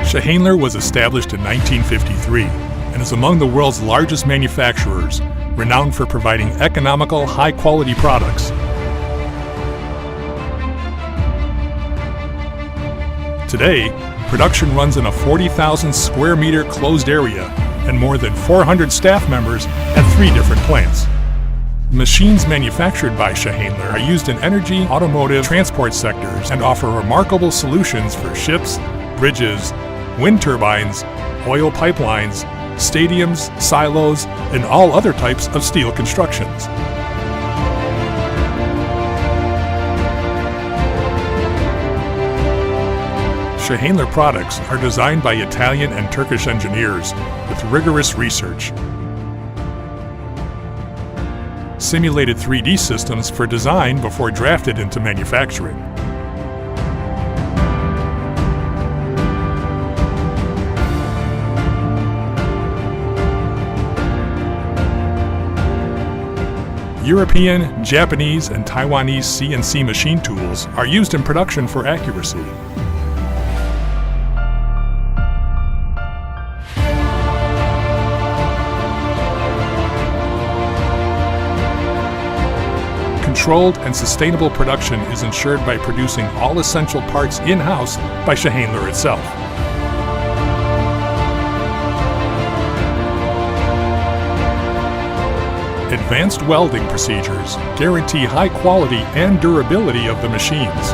SAHINLER was established in 1953 and is among the world's largest manufacturers, renowned for providing economical, high-quality products. Today, production runs in a 40,000 square meter closed area and more than 400 staff members at 3 different plants. Machines manufactured by SAHINLER are used in energy, automotive, transport sectors and offer remarkable solutions for ships, bridges, wind turbines, oil pipelines, stadiums, silos, and all other types of steel constructions. SAHINLER products are designed by Italian and Turkish engineers with rigorous research. Simulated 3D systems for design before drafted into manufacturing. European, Japanese, and Taiwanese CNC machine tools are used in production for accuracy. Controlled and sustainable production is ensured by producing all essential parts in-house by SAHINLER itself. Advanced welding procedures guarantee high quality and durability of the machines.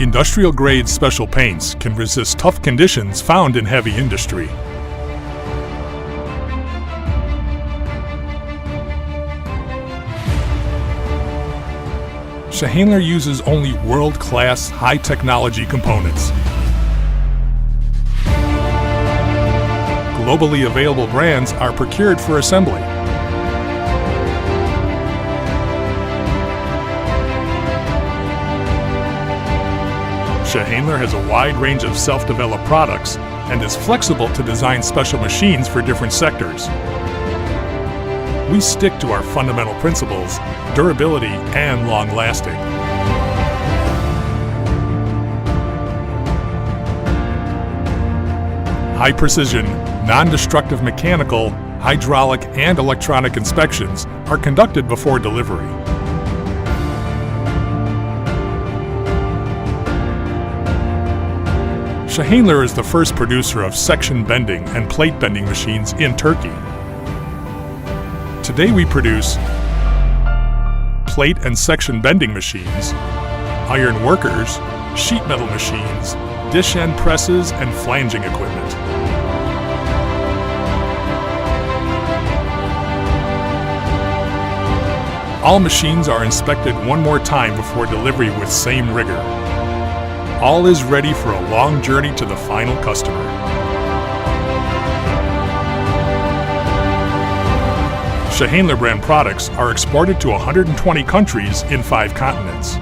Industrial-grade special paints can resist tough conditions found in heavy industry. SAHINLER uses only world-class, high-technology components. Globally available brands are procured for assembly. SAHINLER has a wide range of self-developed products and is flexible to design special machines for different sectors. We stick to our fundamental principles, durability and long-lasting. High-precision, non-destructive mechanical, hydraulic, and electronic inspections are conducted before delivery. SAHINLER is the first producer of section bending and plate bending machines in Turkey. Today we produce plate and section bending machines, iron workers, sheet metal machines, dish end presses, and flanging equipment. All machines are inspected one more time before delivery with same rigor. All is ready for a long journey to the final customer. SAHINLER brand products are exported to 120 countries in 5 continents.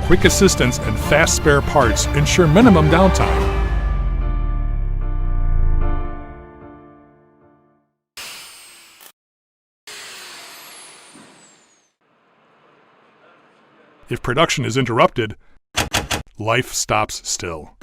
Quick assistance and fast spare parts ensure minimum downtime. If production is interrupted, life stops still.